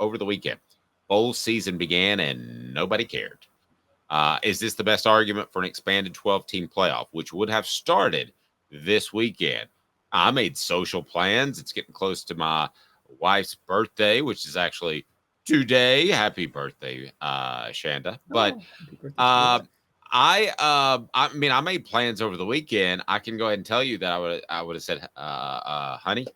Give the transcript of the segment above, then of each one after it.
over the weekend. Bowl season began and nobody cared. Is this the best argument for an expanded 12-team playoff, which would have started this weekend? I made social plans. It's getting close to my wife's birthday, which is actually today. Happy birthday, Shanda. But I mean, I made plans over the weekend. I can go ahead and tell you that I would have said, honey,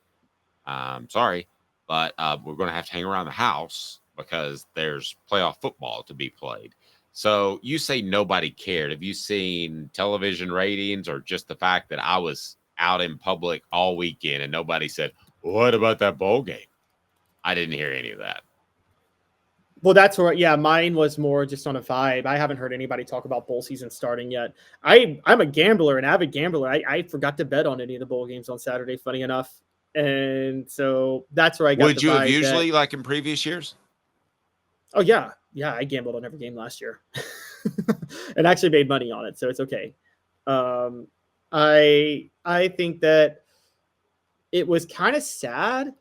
I'm sorry, but we're going to have to hang around the house because there's playoff football to be played. So you say nobody cared. Have you seen television ratings or just the fact that I was out in public all weekend and nobody said, what about that bowl game? I didn't hear any of that. Well, that's where, yeah, mine was more just on a vibe. I haven't heard anybody talk about bowl season starting yet. I'm a gambler, an avid gambler. I forgot to bet on any of the bowl games on Saturday, funny enough. And so that's where I got Would you have usually, like in previous years? Oh, yeah. Yeah, I gambled on every game last year and actually made money on it, so it's okay. I think that it was kind of sad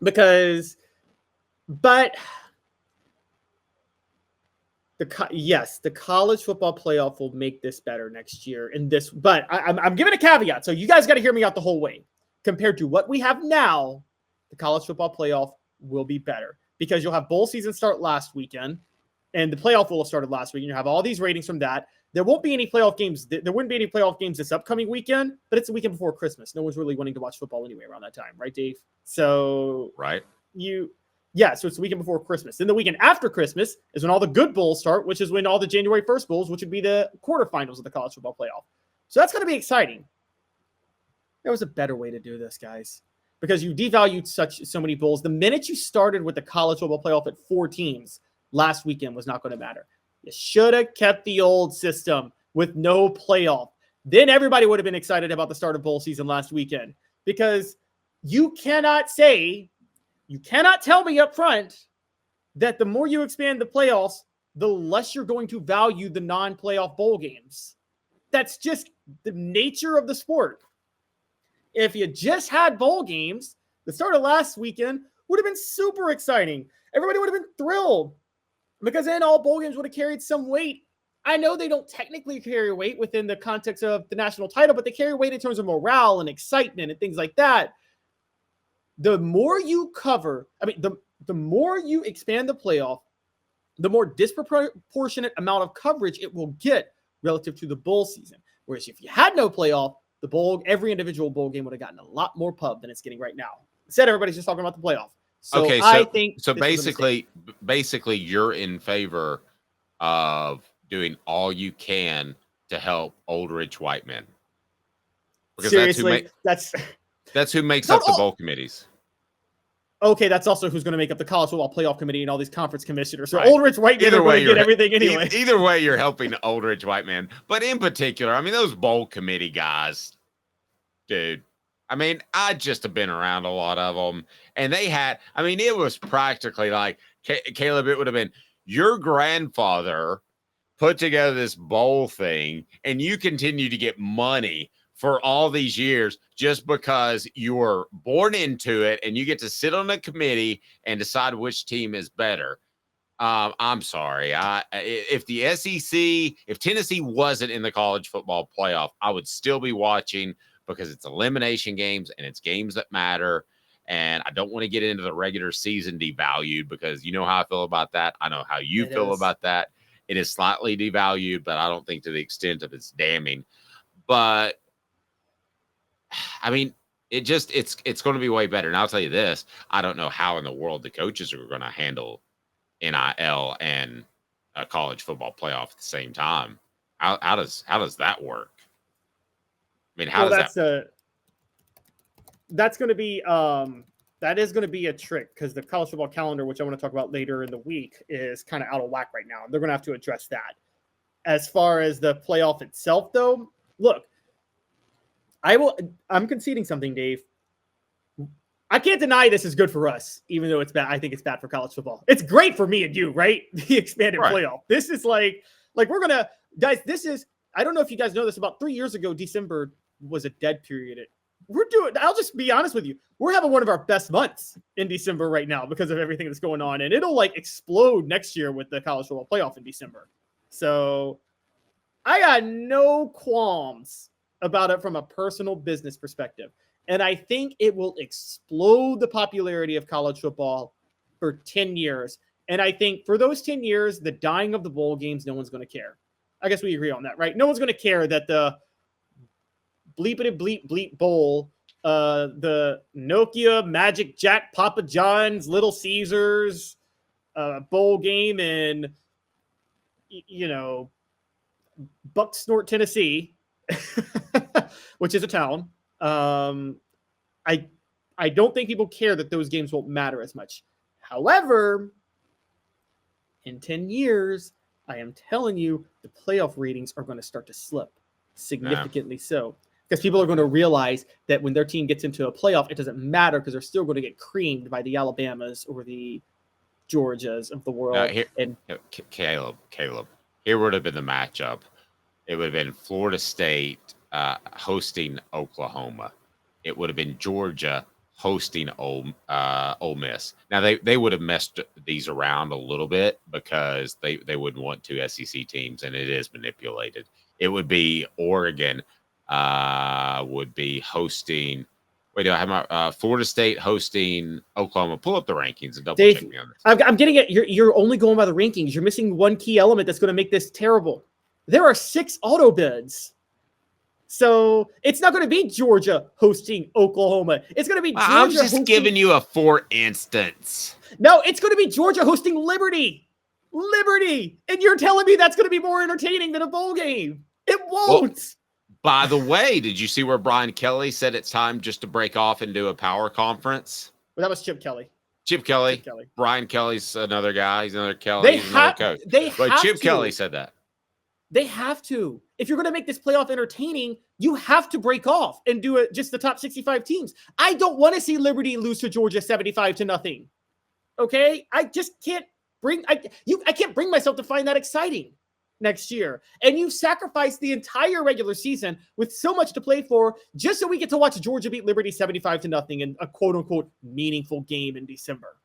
because, but the college football playoff will make this better next year. But I'm giving a caveat, so you guys got to hear me out the whole way. Compared to what we have now, the college football playoff will be better because you'll have bowl season start last weekend, and the playoff will have started last week. And you have all these ratings from that. There won't be any playoff games. There wouldn't be any playoff games this upcoming weekend, but it's the weekend before Christmas. No one's really wanting to watch football anyway around that time, right, Dave? So right. So it's the weekend before Christmas. Then the weekend after Christmas is when all the good bowls start, which is when all the January 1st bowls, which would be the quarterfinals of the college football playoff. So that's going to be exciting. There was a better way to do this, guys, because you devalued so many bowls. The minute you started with the college football playoff at 4 teams last weekend was not going to matter. You should have kept the old system with no playoff. Then everybody would have been excited about the start of bowl season last weekend because you cannot tell me up front that the more you expand the playoffs, the less you're going to value the non-playoff bowl games. That's just the nature of the sport. If you just had bowl games, the start of last weekend would have been super exciting. Everybody would have been thrilled because then all bowl games would have carried some weight. I know they don't technically carry weight within the context of the national title, but they carry weight in terms of morale and excitement and things like that. The more you cover, the more you expand the playoff, the more disproportionate amount of coverage it will get relative to the bowl season. Whereas if you had no playoff, every individual bowl game would have gotten a lot more pub than it's getting right now. Instead, everybody's just talking about the playoff. So okay, I think basically you're in favor of doing all you can to help old rich white men. Because seriously, that's who makes up the bowl committees. Okay, that's also who's going to make up the college football playoff committee and all these conference commissioners. So right. Old rich white men are going to get everything anyway. Either way, you're helping old rich white men. But in particular, I mean, those bowl committee guys, dude. I mean, I just have been around a lot of them. And they had, I mean, it was practically like, Caleb, it would have been your grandfather put together this bowl thing and you continue to get money for all these years just because you were born into it and you get to sit on a committee and decide which team is better. I'm sorry. If the SEC, if Tennessee wasn't in the college football playoff, I would still be watching because it's elimination games and it's games that matter. And I don't want to get into the regular season devalued because you know how I feel about that. I know how you feel about that. It is slightly devalued, but I don't think to the extent of it's damning. But I mean, it's going to be way better. And I'll tell you this, I don't know how in the world the coaches are going to handle NIL and a college football playoff at the same time. How does that work? I mean, that's going to be that is going to be a trick because the college football calendar, which I want to talk about later in the week, is kind of out of whack right now. They're going to have to address that. As far as the playoff itself, though, look, I'm conceding something, Dave. I can't deny this is good for us, even though it's bad. I think it's bad for college football. It's great for me and you, right? The expanded playoff. This is like we're going to, guys, I don't know if you guys know this, about 3 years ago, December was a dead period I'll just be honest with you. We're having one of our best months in December right now because of everything that's going on. And it'll like explode next year with the college football playoff in December. So I got no qualms about it from a personal business perspective. And I think it will explode the popularity of college football for 10 years. And I think for those 10 years, the dying of the bowl games, no one's going to care. I guess we agree on that, right? No one's going to care that the bleepity bleep bleep bowl, the Nokia, Magic Jack, Papa John's, Little Caesars bowl game in, Bucksnort, Tennessee, which is a town. I don't think people care that those games won't matter as much. However, in 10 years, I am telling you, the playoff ratings are going to start to slip significantly so. Because people are going to realize that when their team gets into a playoff, it doesn't matter because they're still going to get creamed by the Alabamas or the Georgias of the world. Caleb, here would have been the matchup. It would have been Florida State hosting Oklahoma. It would have been Georgia hosting Ole Miss. Now, they would have messed these around a little bit because they wouldn't want two SEC teams, and it is manipulated. It would be Oregon would be hosting. Wait, do I have my Florida State hosting Oklahoma? Pull up the rankings and double check me on this. I'm getting it. You're only going by the rankings. You're missing one key element that's going to make this terrible. There are 6 auto bids. So it's not going to be Georgia hosting Oklahoma. It's going to be Georgia. I'm just giving you a for instance. No, it's going to be Georgia hosting Liberty. And you're telling me that's going to be more entertaining than a bowl game. It won't. Well, by the way, did you see where Brian Kelly said it's time just to break off and do a power conference? Well, that was Chip Kelly. Chip Kelly. Brian Kelly's another guy. He's another Kelly. He's another coach. But Chip Kelly said that. They have to. If you're going to make this playoff entertaining, you have to break off and do it just the top 65 teams. I don't want to see Liberty lose to Georgia 75-0. Okay? I just can't I can't bring myself to find that exciting next year. And you've sacrificed the entire regular season with so much to play for just so we get to watch Georgia beat Liberty 75-0 in a quote unquote meaningful game in December.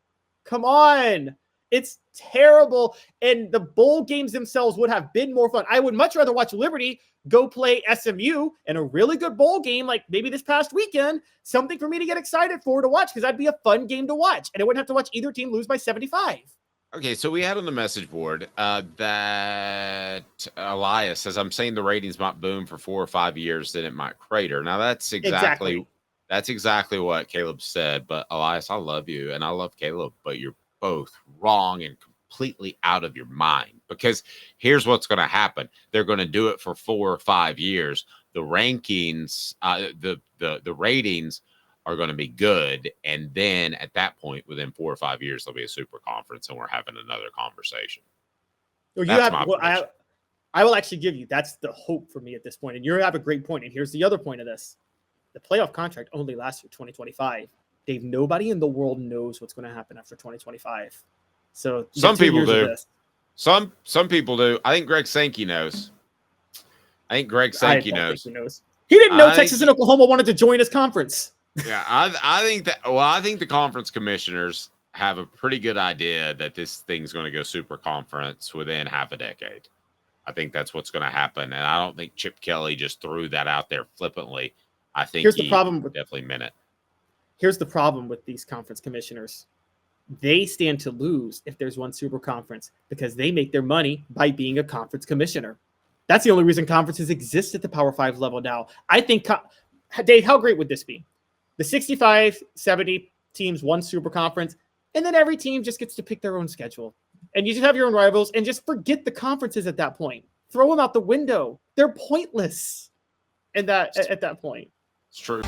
Come on. It's terrible. And the bowl games themselves would have been more fun. I would much rather watch Liberty go play SMU in a really good bowl game, like maybe this past weekend, something for me to get excited for to watch, because that'd be a fun game to watch. And I wouldn't have to watch either team lose by 75. Okay, so we had on the message board that Elias says, I'm saying the ratings might boom for 4 or 5 years, then it might crater. Now, that's exactly what Caleb said. But Elias, I love you, and I love Caleb, but you're both wrong and completely out of your mind, because here's what's going to happen. They're going to do it for 4 or 5 years. The rankings, the ratings are going to be good, and then at that point, within 4 or 5 years, there'll be a super conference, and we're having another conversation. Well, I will actually give you, that's the hope for me at this point, and you have a great point. And here's the other point of this: the playoff contract only lasts through 2025. Dave, nobody in the world knows what's going to happen after 2025. So some people do. Some people do. I think Greg Sankey knows. I don't think he knows. He didn't know Texas and Oklahoma wanted to join his conference. Yeah, I think the conference commissioners have a pretty good idea that this thing's going to go super conference within half a decade. I think that's what's going to happen, and I don't think Chip Kelly just threw that out there flippantly. I think he definitely meant it. Here's the problem with these conference commissioners. They stand to lose if there's one super conference, because they make their money by being a conference commissioner. That's the only reason conferences exist at the Power 5 level now. I think, Dave, how great would this be? The 65, 70 teams, one super conference, and then every team just gets to pick their own schedule. And you just have your own rivals, and just forget the conferences at that point. Throw them out the window. They're pointless at that point. It's true.